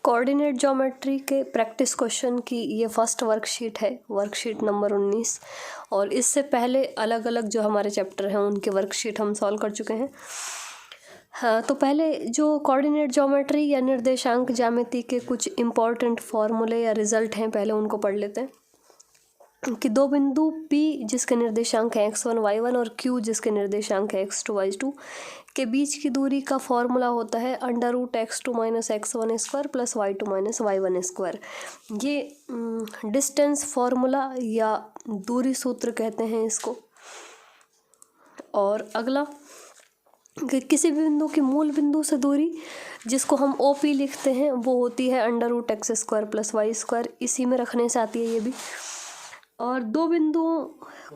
Coordinate geometry के practice question की ये फर्स्ट वर्कशीट है, वर्कशीट नंबर 19। और इससे पहले अलग अलग जो हमारे चैप्टर हैं उनके वर्कशीट हम सॉल्व कर चुके हैं। हाँ, तो पहले जो कोऑर्डिनेट ज्योमेट्री या निर्देशांक ज्यामिति के कुछ इम्पॉर्टेंट फॉर्मूले या रिजल्ट हैं, पहले उनको पढ़ लेते हैं। कि दो बिंदु P जिसके निर्देशांक है x1 y1 और Q जिसके निर्देशांक है x2 y2 के बीच की दूरी का फॉर्मूला होता है √x2 - x1 square plus y2 - y1 square. ये डिस्टेंस फॉर्मूला या दूरी सूत्र कहते हैं इसको। और अगला कि किसी भी बिंदु की मूल बिंदु से दूरी जिसको हम OP लिखते हैं वो होती है √x square plus y square. इसी में रखने से आती है ये भी। और दो बिंदुओं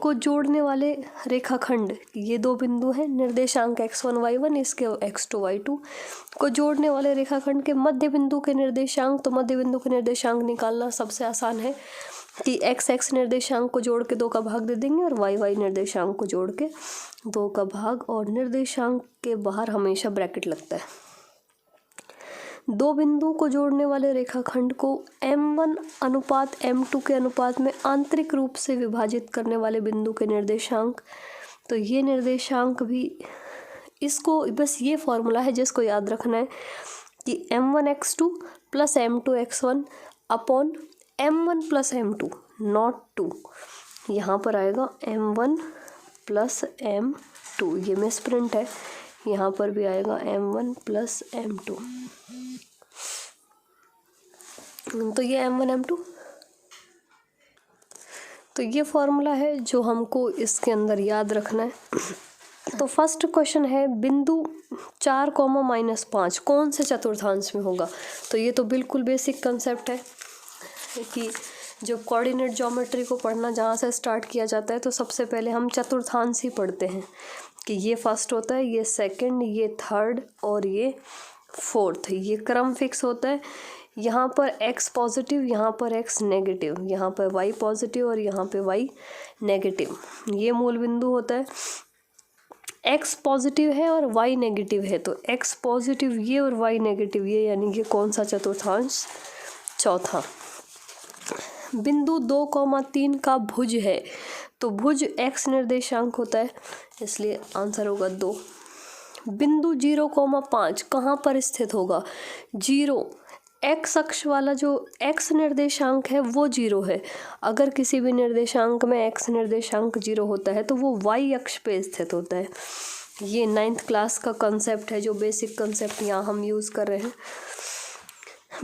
को जोड़ने वाले रेखाखंड, ये दो बिंदु हैं निर्देशांक x1 y1 इसके x2 y2 को जोड़ने वाले रेखाखंड के मध्य बिंदु के निर्देशांक। तो मध्य बिंदु के निर्देशांक निकालना सबसे आसान है कि x निर्देशांक को जोड़ के 2 का भाग दे देंगे और y निर्देशांक को जोड़ के 2 का भाग, और निर्देशांक के बाहर हमेशा ब्रैकेट लगता है। दो बिंदुओं को जोड़ने वाले रेखाखंड को m1 अनुपात m2 के अनुपात में आंतरिक रूप से विभाजित करने वाले बिंदु के निर्देशांक। तो ये निर्देशांक भी, इसको बस ये फॉर्मूला है जिसको याद रखना है कि m1 x2 plus m2 x1 upon m1 plus m2 not 2। यहाँ पर आएगा m1 प्लस m2, ये मिसप्रिंट है, यहाँ पर भी आएगा m1 प्लस m2। तो ये m1 m2, तो ये फॉर्मूला है जो हमको इसके अंदर याद रखना है। तो फर्स्ट क्वेश्चन है बिंदु 4, -5 कौन से चतुर्थांश में होगा। तो ये तो बिल्कुल बेसिक कंसेप्ट है कि जो कोऑर्डिनेट ज्योमेट्री को पढ़ना जहाँ से स्टार्ट किया जाता है तो सबसे पहले हम चतुर्थांश ही पढ़ते हैं कि ये फर्स्ट होता है, ये सेकंड, ये थर्ड और ये फोर्थ। ये क्रम फिक्स होता है। यहाँ पर x पॉजिटिव, यहाँ पर x नेगेटिव, यहाँ पर y पॉजिटिव और यहाँ पे y नेगेटिव। ये मूल बिंदु होता है। x पॉजिटिव है और y नेगेटिव है, तो x पॉजिटिव ये और y नेगेटिव ये, यानी कि कौन सा चतुर्थांश, चौथा। बिंदु 2, 3 का भुज है, तो भुज x निर्देशांक होता है, इसलिए आंसर होगा 2। बिंदु 0, 5 कहाँ पर स्थित होगा। 0 x अक्ष वाला जो x निर्देशांक है वो 0 है। अगर किसी भी निर्देशांक में x निर्देशांक 0 होता है तो वो y अक्ष पे स्थित होता है। ये 9th क्लास का कंसेप्ट है, जो बेसिक कंसेप्ट यहाँ हम यूज़ कर रहे हैं।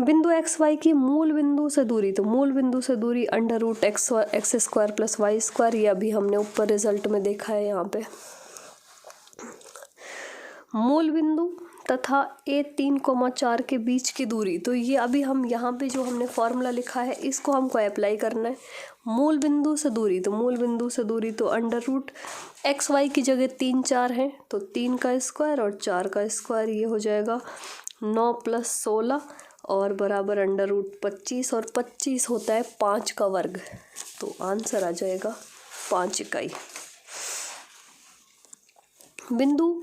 बिंदु x y की मूल बिंदु से दूरी, तो मूल बिंदु से दूरी √x square plus y square, ये अभी हमने ऊपर रिजल्ट में देखा है। यहाँ पे मूल बिंदु तथा A3, 4 के बीच की दूरी, तो ये अभी हम यहाँ पे जो हमने फॉर्मूला लिखा है इसको हमको अप्लाई करना है। मूल बिंदु से दूरी, तो मूल बिंदु से दूरी तो √xy की जगह 3, 4 है, तो 3 का स्क्वायर और 4 का स्क्वायर, ये हो जाएगा 9 + 16 और बराबर √25, और 25 होता है 5 का वर्ग, तो आंसर आ जाएगा 5 इकाई। बिंदु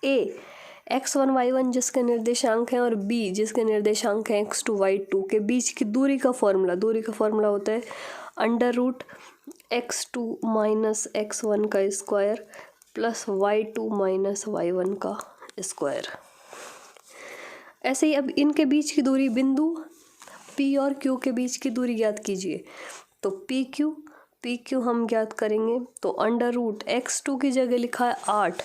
A x1 y1 जिसके निर्देशांक हैं और B जिसके निर्देशांक हैं x2 y2 के बीच की दूरी का फॉर्मूला होता है √x2 - x1 का स्क्वायर प्लस y2 - y1 का स्क्वायर। ऐसे ही अब इनके बीच की दूरी, बिंदु P और Q के बीच की दूरी ज्ञात कीजिए। तो PQ हम ज्ञात करेंगे, तो √x2 की जगह लिखा है 8,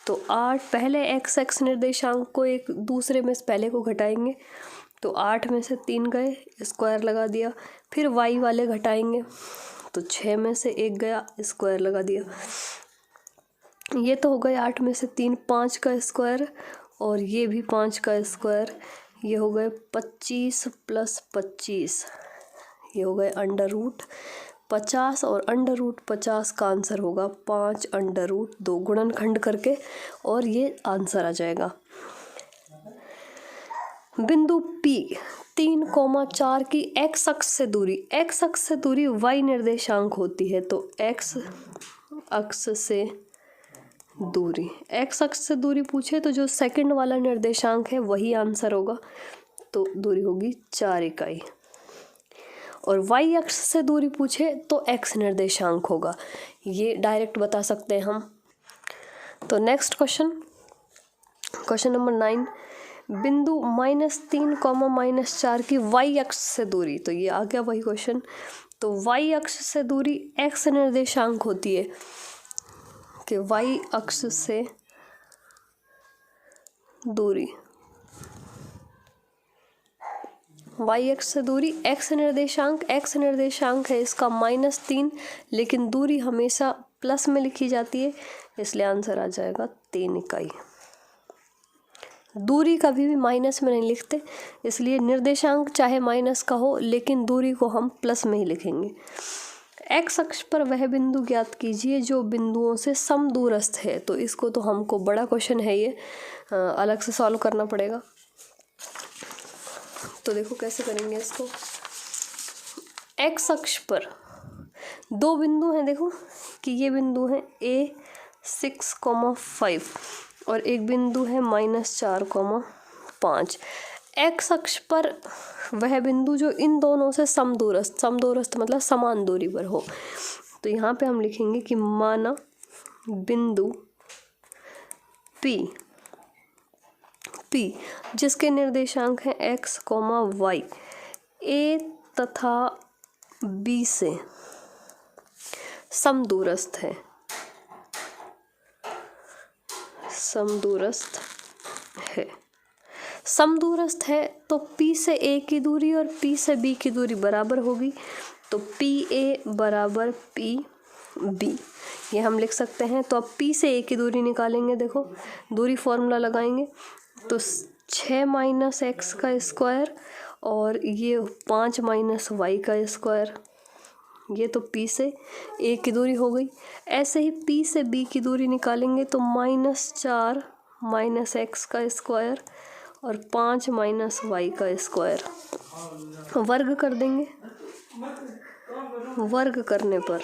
तो 8 पहले x निर्देशांक को एक दूसरे में पहले को घटाएंगे, तो 8 में से 3 गए, स्क्वायर लगा दिया। फिर y वाले घटाएंगे, तो 6 में से 1 गया, स्क्वायर लगा दिया। ये तो हो गए 8 में से 3, 5 का स्क्वायर, और ये भी 5 का स्क्वायर, ये हो गए 25 + 25, ये हो गए √50, और √50 का आंसर होगा 5 √2 गुणनखंड करके, और ये आंसर आ जाएगा। बिंदु P 3, 4 की x अक्ष से दूरी y निर्देशांक होती है, तो x अक्ष से दूरी पूछे तो जो सेकंड वाला निर्देशांक है वही आंसर होगा। तो दूरी होगी 4 इकाई। और y अक्ष से दूरी पूछे तो x निर्देशांक होगा, ये डायरेक्ट बता सकते हैं हम। तो नेक्स्ट क्वेश्चन नंबर 9, बिंदु -3, -4 की y अक्ष से दूरी। तो ये आ गया वही क्वेश्चन। तो y अक्ष से दूरी x निर्देशांक होती है कि y अक्ष से दूरी, y अक्ष से दूरी x निर्देशांक है इसका -3, लेकिन दूरी हमेशा प्लस में लिखी जाती है, इसलिए आंसर आ जाएगा 3 इकाई। दूरी कभी भी माइनस में नहीं लिखते, इसलिए निर्देशांक चाहे माइनस का हो लेकिन दूरी को हम प्लस में ही लिखेंगे। एक्स अक्ष पर वह बिंदु ज्ञात कीजिए जो बिंदुओं से समदूरस्थ है। तो इसको तो हमको बड़ा क्वेश्चन है, ये अलग से सॉल्व करना पड़ेगा। तो देखो कैसे करेंगे इसको। एक्स अक्ष पर 2 बिंदु हैं, देखो कि ये बिंदु है A 6,5 और एक बिंदु है -4,5। एक्स अक्ष पर वह बिंदु जो इन दोनों से समदूरस्थ मतलब समान दूरी पर हो। तो यहाँ पे हम लिखेंगे कि माना बिंदु P जिसके निर्देशांक हैं x, y, A तथा B से समदूरस्थ है तो P से A की दूरी और P से B की दूरी बराबर होगी। तो PA बराबर PB ये हम लिख सकते हैं। तो अब P से A की दूरी निकालेंगे, देखो दूरी फॉर्मूला लगाएंगे तो 6 - x का स्क्वायर और ये 5 - y का स्क्वायर, ये तो P से A की दूरी हो गई। ऐसे ही P से B की दूरी निकालेंगे तो -4 - x का स्क्वायर और 5 - y का स्क्वायर, वर्ग कर देंगे। वर्ग करने पर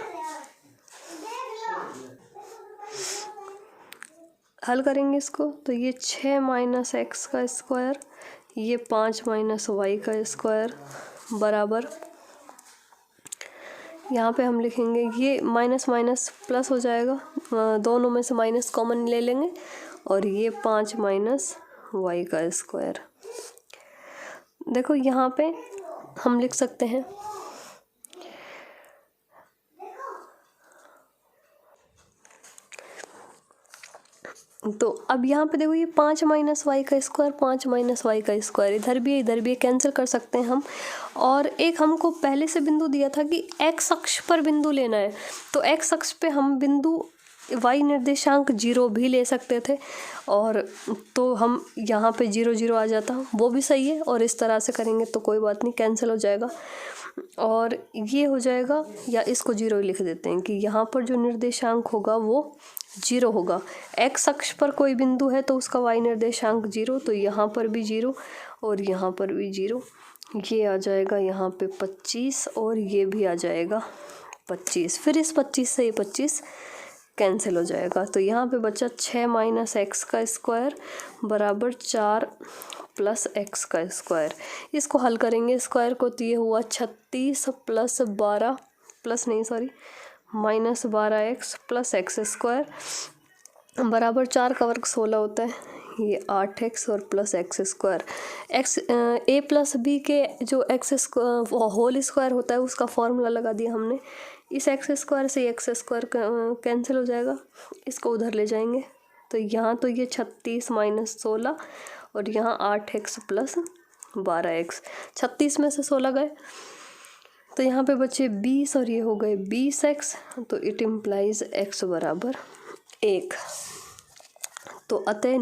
हल करेंगे इसको तो ये 6 - x का स्क्वायर, ये 5 - y का स्क्वायर बराबर, यहाँ पे हम लिखेंगे ये माइनस माइनस प्लस हो जाएगा, दोनों में से माइनस कॉमन ले लेंगे और ये 5 - y का स्क्वायर। देखो यहाँ पे हम लिख सकते हैं तो अब यहाँ पे देखो ये 5 - y का स्क्वायर, 5 - y का स्क्वायर इधर भी कैंसिल कर सकते हैं हम। और एक हमको पहले से बिंदु दिया था कि x अक्ष पर बिंदु लेना है, तो x अक्ष पे हम बिंदु y निर्देशांक 0 भी ले सकते थे और तो हम यहाँ पे 0 0 आ जाता, वो भी सही है। और इस तरह से करेंगे तो कोई बात नहीं, कैंसिल हो जाएगा और ये हो जाएगा, या इसको 0 लिख देते हैं कि यहाँ पर जो निर्देशांक होगा वो 0 होगा। x अक्ष पर कोई बिंदु है तो उसका y निर्देशांक 0, तो यहाँ पर भी 0 और यहाँ पर भी 0, ये आ जाएगा यहाँ पे 25 और ये भी आ जाएगा 25। फिर इस 25 से ये 25 कैंसिल हो जाएगा। तो यहाँ पे बचा 6 - x का स्क्वायर बराबर 4 + x का स्क्वायर। इसको हल करेंगे स्क्वायर को तो ये हुआ 36 + 12 -12x + x स्क्वायर बराबर 4 का वर्ग 16 होता है, ये 8x और plus x square. x a + b के जो x होल स्क्वायर होता है उसका फॉर्मूला लगा दिया हमने। इस x स्क्वायर से x स्क्वायर कैंसिल हो जाएगा, इसको उधर ले जाएंगे तो यहाँ तो ये 36 - 16 और यहाँ 8x + 12x, 36 में से 16 गए तो यहाँ पे बचे 20 और ये हो गए 20x, तो इट इम्प्लाइज x बराबर 1। तो अतः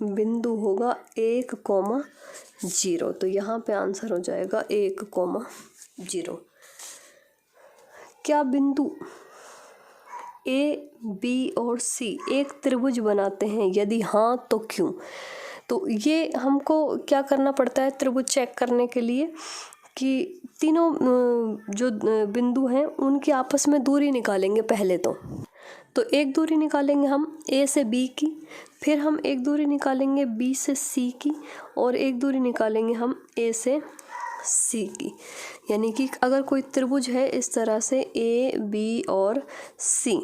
बिंदु होगा 1,0। तो यहाँ पे आंसर हो जाएगा 1,0। क्या बिंदु A, B और C एक त्रिभुज बनाते हैं? यदि हाँ तो क्यों? तो ये हमको क्या करना पड़ता है त्रिभुज चेक करने के लिए कि तीनों जो बिंदु हैं उनकी आपस में दूरी निकालेंगे पहले तो। तो एक दूरी निकालेंगे हम ए से बी की, फिर हम एक दूरी निकालेंगे बी से सी की, और एक दूरी निकालेंगे हम ए से सी की। यानी कि अगर कोई त्रिभुज है इस तरह से ए बी और सी,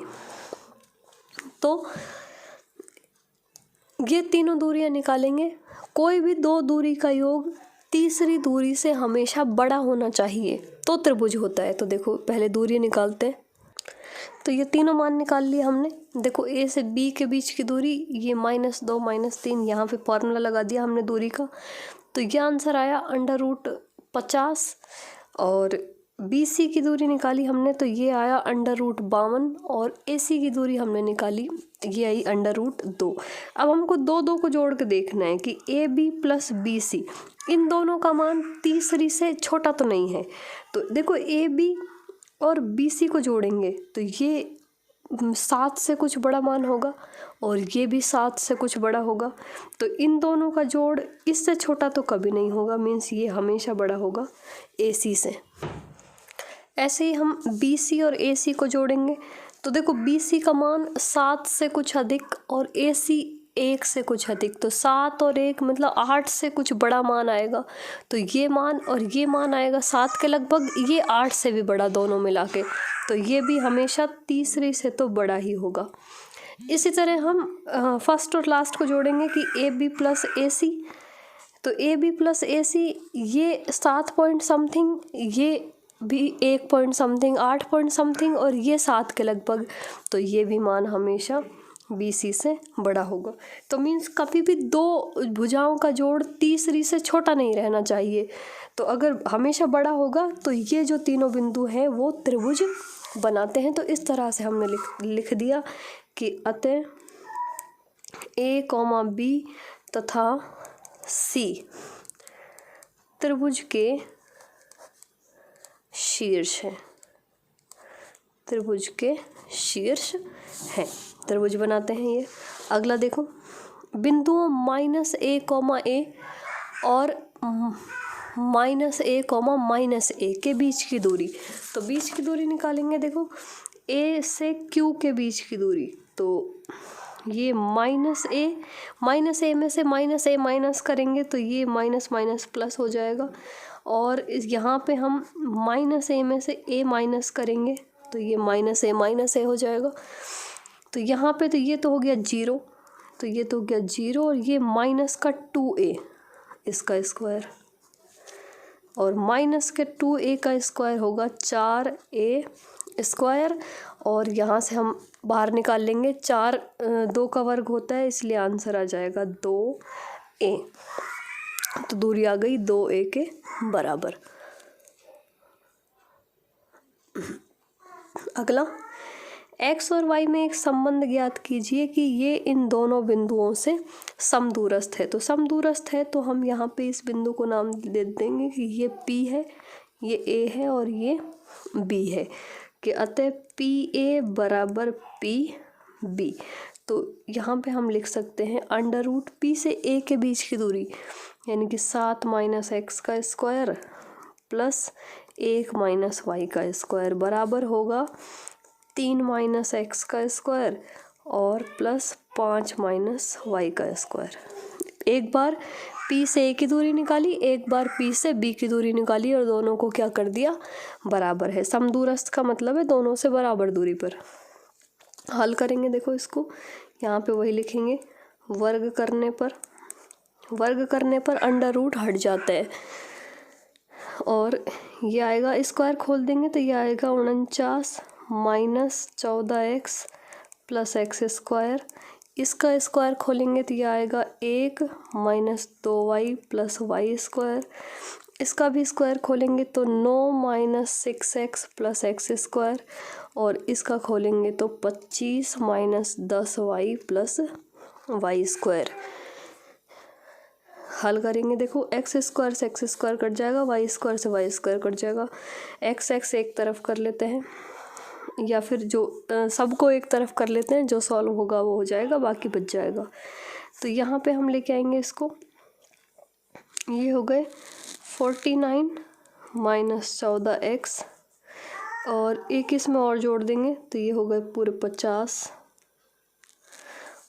तो ये तीनों दूरियां निकालेंगे। कोई भी दो दूरी का योग तीसरी दूरी से हमेशा बड़ा होना चाहिए तो त्रिभुज होता है। तो देखो पहले दूरी निकालते हैं। तो ये तीनों मान निकाल लिए हमने। देखो ए से बी के बीच की दूरी ये -2 -3, यहाँ पे फॉर्मूला लगा दिया हमने दूरी का। तो ये आंसर आया √50। और बी सी की दूरी निकाली हमने तो ये आया √52, और ए सी की दूरी हमने निकाली ये आई √2। अब हमको दो को जोड़ के देखना है कि A B plus B C इन दोनों का मान तीसरी से छोटा तो नहीं है। तो देखो ए बी और बी सी को जोड़ेंगे तो ये 7 से कुछ बड़ा मान होगा, और ये भी 7 से कुछ बड़ा होगा। तो इन दोनों का जोड़ इससे छोटा तो कभी नहीं होगा, मीन्स ये हमेशा बड़ा होगा ए सी से। ऐसे ही हम बी सी और ए सी को जोड़ेंगे तो देखो बी सी का मान 7 से कुछ अधिक और ए सी 1 से कुछ अधिक। तो 7 और 1 मतलब 8 से कुछ बड़ा मान आएगा। तो ये मान और ये मान आएगा 7 के लगभग, ये 8 से भी बड़ा दोनों मिला के। तो ये भी हमेशा तीसरी से तो बड़ा ही होगा। इसी तरह हम फर्स्ट और लास्ट को जोड़ेंगे कि ए बी प्लस ए सी। तो ए बी प्लस ए सी ये 7 पॉइंट समथिंग, ये भी 1 पॉइंट समथिंग, 8 पॉइंट समथिंग, और ये 7 के लगभग। तो ये भी मान हमेशा बी सी से बड़ा होगा। तो मीन्स कभी भी दो भुजाओं का जोड़ तीसरी से छोटा नहीं रहना चाहिए। तो अगर हमेशा बड़ा होगा तो ये जो तीनों बिंदु हैं वो त्रिभुज बनाते हैं। तो इस तरह से हमने लिख दिया कि अतः ए कॉमा बी तथा सी त्रिभुज के शीर्ष है, त्रिभुज के शीर्ष है, त्रिभुज बनाते हैं ये। अगला देखो बिंदुओं -a, a और -a, -a के बीच की दूरी। तो बीच की दूरी निकालेंगे। देखो a से q के बीच की दूरी, तो ये -a में से -a माइनस करेंगे तो ये माइनस माइनस प्लस हो जाएगा। और यहाँ पे हम -a में से a माइनस करेंगे तो ये -a हो जाएगा। तो यहाँ पे तो ये तो हो गया 0, तो ये तो हो गया 0, और ये माइनस का 2a इसका स्क्वायर, और माइनस के 2a का स्क्वायर होगा 4a स्क्वायर। और यहाँ से हम बाहर निकाल लेंगे, 4 2 का वर्ग होता है, इसलिए आंसर आ जाएगा 2a। तो दूरी आ गई 2a के बराबर। अगला x और y में एक संबंध ज्ञात कीजिए कि ये इन दोनों बिंदुओं से समदूरस्थ है। तो समदूरस्थ है तो हम यहाँ पे इस बिंदु को नाम दे देंगे कि ये P है, ये A है और ये B है, कि अतः PA बराबर PB। तो यहाँ पे हम लिख सकते हैं √P से A के बीच की दूरी, यानी कि 7 - x का स्क्वायर प्लस 1 - y का स्क्वायर बराबर होगा 3 - x का स्क्वायर और प्लस 5 - y का स्क्वायर। एक बार P से A की दूरी निकाली, एक बार P से B की दूरी निकाली, और दोनों को क्या कर दिया, बराबर है। समदूरस्थ का मतलब है दोनों से बराबर दूरी पर। हल करेंगे, देखो इसको यहाँ पे वही लिखेंगे, वर्ग करने पर अंडर रूट हट जाता है, और ये आएगा, स्क्वायर खोल देंगे तो ये आएगा 49 - 14x प्लस x स्क्वायर। इसका स्क्वायर खोलेंगे तो ये आएगा 1 - 2y प्लस y स्क्वायर। इसका भी स्क्वायर खोलेंगे तो 9 - 6x प्लस x स्क्वायर, और इसका खोलेंगे तो 25 - 10y प्लस y स्क्वायर। हल करेंगे, देखो x स्क्वायर से x स्क्वायर कट जाएगा, y स्क्वायर से y स्क्वायर कट जाएगा। x एक तरफ कर लेते हैं, या फिर जो सबको एक तरफ कर लेते हैं, जो सॉल्व होगा वो हो जाएगा, बाकी बच जाएगा। तो यहाँ पे हम लेके आएंगे इसको, ये हो गए 49 - 14x और एक इसमें और जोड़ देंगे तो ये हो गए पूरे 50,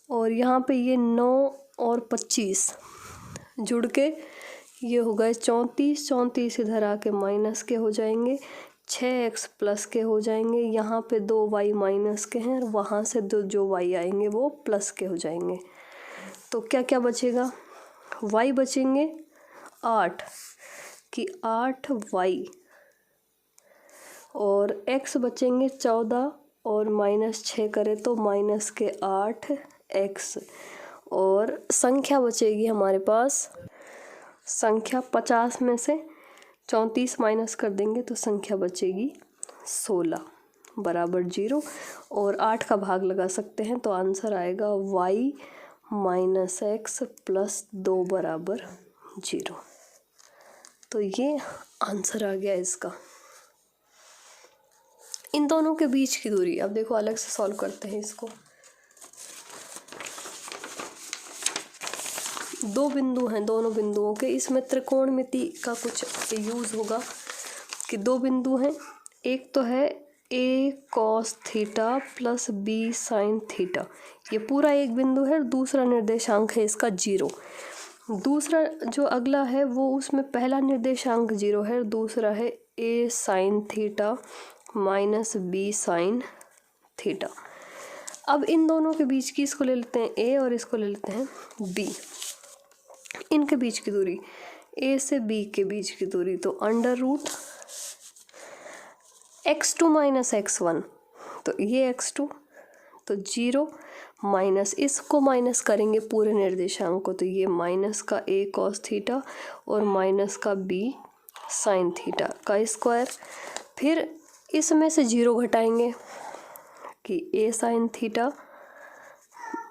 और यहाँ पे ये 9 और 25 जुड़ के ये हो गए 34। 34 इधर आके माइनस के हो जाएंगे, 6x प्लस के हो जाएंगे, यहाँ पे 2y माइनस के हैं और वहाँ से जो y आएंगे वो प्लस के हो जाएंगे। तो क्या क्या बचेगा, y बचेंगे 8 कि 8y, और x बचेंगे 14 और -6 करें तो माइनस के 8x, और संख्या बचेगी हमारे पास, संख्या 50 में से 34 माइनस कर देंगे तो संख्या बचेगी 16 बराबर 0, और 8 का भाग लगा सकते हैं तो आंसर आएगा y माइनस x प्लस 2 बराबर 0। तो ये आंसर आ गया इसका। इन दोनों के बीच की दूरी अब देखो अलग से सॉल्व करते हैं इसको। दो बिंदु हैं, दोनों बिंदुओं के इसमें त्रिकोणमिति का कुछ यूज़ होगा कि दो बिंदु हैं, एक तो है a cos theta plus b sin theta, ये पूरा एक बिंदु है, दूसरा निर्देशांक है इसका 0। दूसरा जो अगला है वो उसमें पहला निर्देशांक 0 है, दूसरा है a sin theta minus b sin theta. अब इन दोनों के बीच की इसको ले लेते हैं a और इसको ले लेते हैं b। इनके बीच की दूरी a से b के बीच की दूरी तो under root x2 minus x1, तो ये x2 तो 0 माइनस इसको माइनस करेंगे पूरे निर्देशांक को तो ये माइनस का a cos थीटा और माइनस का b sin थीटा का स्क्वायर, फिर इसमें से 0 घटाएंगे कि a sin theta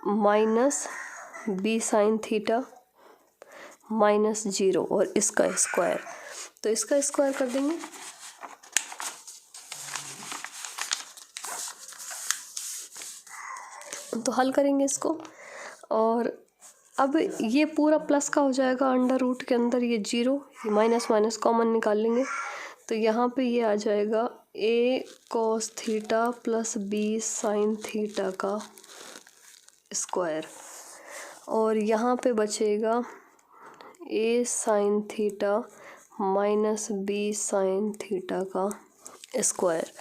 minus b sin theta minus 0 और इसका स्क्वायर, तो इसका स्क्वायर कर देंगे तो हल करेंगे इसको। और अब ये पूरा प्लस का हो जाएगा अंडर रूट के अंदर, ये 0 माइनस माइनस कॉमन निकाल लेंगे तो यहाँ पे ये आ जाएगा a cos theta plus b sin theta का स्क्वायर, और यहाँ पे बचेगा a sin theta minus b sin theta का स्क्वायर।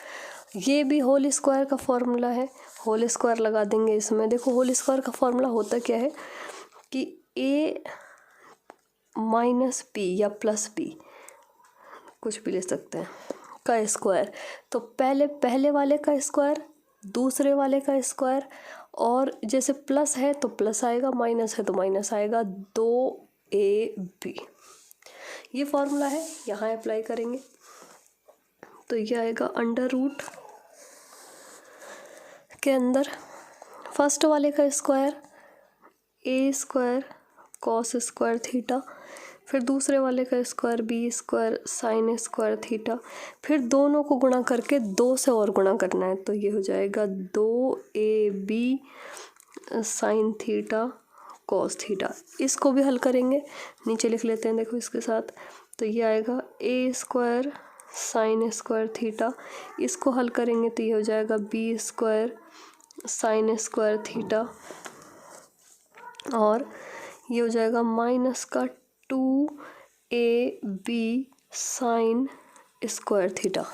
ये भी होल स्क्वायर का फॉर्मूला है, होल स्क्वायर लगा देंगे इसमें। देखो होल स्क्वायर का फॉर्मूला होता क्या है कि a माइनस b या प्लस b कुछ भी ले सकते हैं का स्क्वायर, तो पहले वाले का स्क्वायर दूसरे वाले का स्क्वायर, और जैसे प्लस है तो प्लस आएगा, माइनस है तो माइनस आएगा, 2ab ये फॉर्मूला है, यहाँ अप्लाई करेंगे तो ये आएगा अंडर रूट के अंदर फर्स्ट वाले का square a square cos square theta, फिर दूसरे वाले का square b square sine square theta, फिर दोनों को गुणा करके 2 से और गुणा करना है तो ये हो जाएगा 2ab sine theta cos theta. इसको भी हल करेंगे, नीचे लिख लेते हैं देखो इसके साथ, तो ये आएगा a square sine square theta, इसको हल करेंगे तो ये हो जाएगा b square sine square theta, और ये हो जाएगा माइनस का 2ab साइन स्क्वायर थीटा।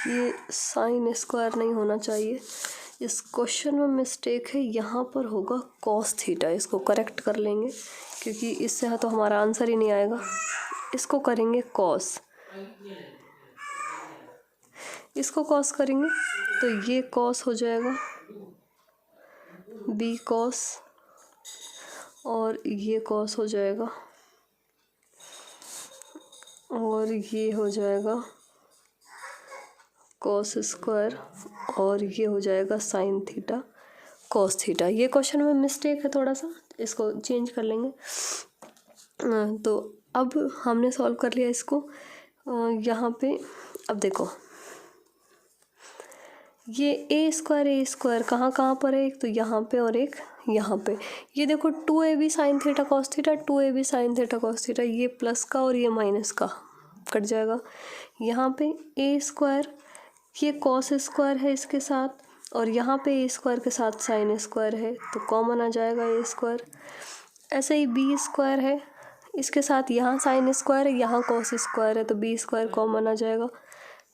ये साइन स्क्वायर नहीं होना चाहिए, इस क्वेश्चन में मिस्टेक है, यहाँ पर होगा कॉस थीटा, इसको करेक्ट कर लेंगे क्योंकि इससे तो हमारा आंसर ही नहीं आएगा। इसको करेंगे कॉस, इसको कॉस करेंगे तो ये कॉस हो जाएगा b कॉस, और ये कॉस हो जाएगा, और ये हो जाएगा कॉस स्क्वायर, और ये हो जाएगा साइन थीटा कॉस थीटा। ये क्वेश्चन में मिस्टेक है थोड़ा सा, इसको चेंज कर लेंगे। तो अब हमने सॉल्व कर लिया इसको। यहाँ पे अब देखो ये a स्क्वायर कहाँ कहाँ पर है, एक तो यहाँ पे और एक यहाँ पे। ये देखो 2ab sine theta cos theta, 2ab sine theta cos theta, ये प्लस का और ये माइनस का कट जाएगा। यहाँ पे ए स्क्वायर, ये कॉस स्क्वायर है इसके साथ, और यहाँ पे ए स्क्वायर के साथ साइन स्क्वायर है तो कॉमन आ जाएगा ए स्क्वायर। ऐसे ही बी स्क्वायर है, इसके साथ यहाँ साइन स्क्वायर है, यहाँ कॉस स्क्वायर है तो बी स्क्वायर कॉमन आ जाएगा।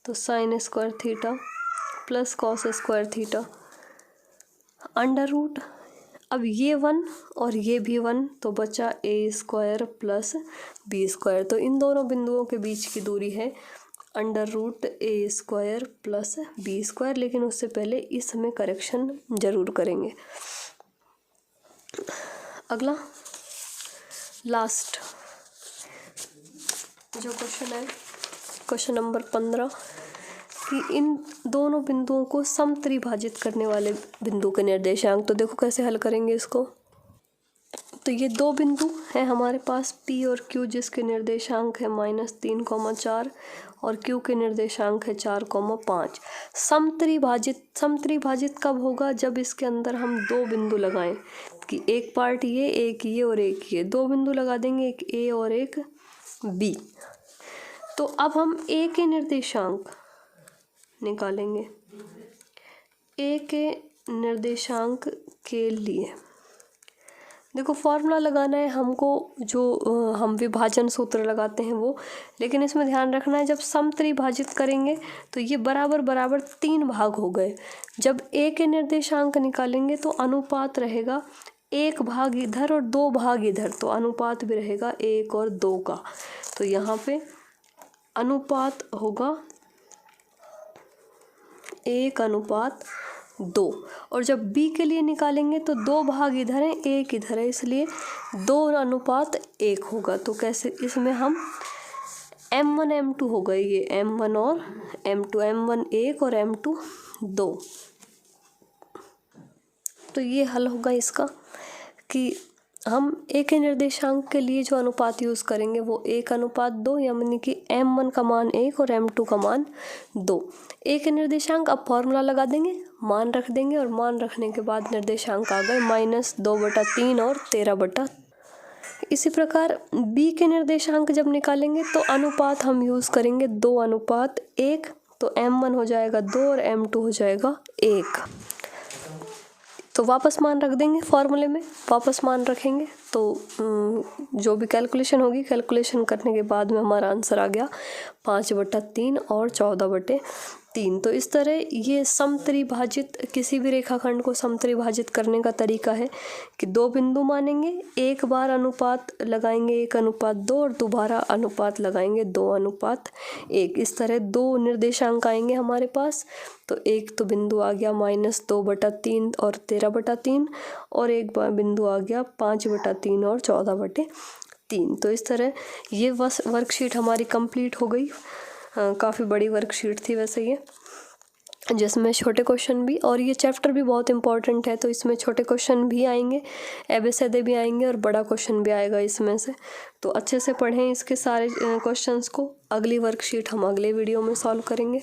तो sine square theta plus cos square theta under root, अब ये 1 और ये भी 1 तो बचा A square plus B square. तो इन दोनों बिंदुओं के बीच की दूरी है under root A square plus B square. लेकिन उससे पहले इस हमें करेक्शन ज़रूर करेंगे। अगला लास्ट जो क्वेश्चन है, क्वेश्चन नंबर 15, कि इन दोनों बिंदुओं को समत्रिभाजित करने वाले बिंदु के निर्देशांक। तो देखो कैसे हल करेंगे इसको। तो ये दो बिंदु हैं हमारे पास P और Q, जिसके निर्देशांक है -3, 4 और Q के निर्देशांक है 4, 5। समत्रिभाजित कब होगा? जब इसके अंदर हम दो बिंदु लगाएं कि एक पार्ट ये और एक ये, दो बिंदु लगा देंगे, एक A और एक B। तो अब हम A के निर्देशांक निकालेंगे। A के निर्देशांक के लिए देखो फॉर्मूला लगाना है हमको, जो हम विभाजन सूत्र लगाते हैं वो। लेकिन इसमें ध्यान रखना है, जब समत्रिभाजित करेंगे तो ये बराबर बराबर 3 भाग हो गए। जब A के निर्देशांक निकालेंगे तो अनुपात रहेगा 1 भाग इधर और 2 भाग इधर, तो अनुपात भी रहेगा 1 और 2 का। तो यहाँ पे अनुपात होगा 1:2। और जब B के लिए निकालेंगे तो 2 भाग इधर है 1 इधर है, इसलिए 2:1 होगा। तो कैसे, इसमें हम M1 M2 हो गए, ये M1 और M2, M1 1 और M2 2। तो ये हल होगा इसका कि हम A के निर्देशांक के लिए जो अनुपात यूज़ करेंगे वो 1:2, यानी कि M1 का मान 1 और M2 का मान 2। A के निर्देशांक अब फॉर्मूला लगा देंगे, मान रख देंगे, और मान रखने के बाद निर्देशांक आ गए -2/3 और 13/। इसी प्रकार B के निर्देशांक जब निकालेंगे तो अनुपात हम यूज़ करेंगे 2:1, तो M1 हो जाएगा 2 और M2 हो जाएगा 1। तो वापस मान रख देंगे, फॉर्मूले में वापस मान रखेंगे तो जो भी कैलकुलेशन होगी, कैलकुलेशन करने के बाद में हमारा आंसर आ गया 5/3 और 14/3। तो इस तरह ये समत्रिभाजित, किसी भी रेखाखंड को समत्रिभाजित करने का तरीका है कि दो बिंदु मानेंगे, एक बार अनुपात लगाएंगे 1:2 और दोबारा अनुपात लगाएंगे 2:1। इस तरह दो निर्देशांक आएंगे हमारे पास। तो एक तो बिंदु आ गया -2/3 और 13/3, और एक बार बिंदु आ गया 5/3 और 14/3। तो इस तरह ये वर्कशीट हमारी कंप्लीट हो गई। काफ़ी बड़ी वर्कशीट थी वैसे ये, जिसमें छोटे क्वेश्चन भी, और ये चैप्टर भी बहुत इंपॉर्टेंट है तो इसमें छोटे क्वेश्चन भी आएंगे, एबीसीडी भी आएंगे और बड़ा क्वेश्चन भी आएगा इसमें से। तो अच्छे से पढ़ें इसके सारे क्वेश्चंस को। अगली वर्कशीट हम अगले वीडियो में सॉल्व करेंगे।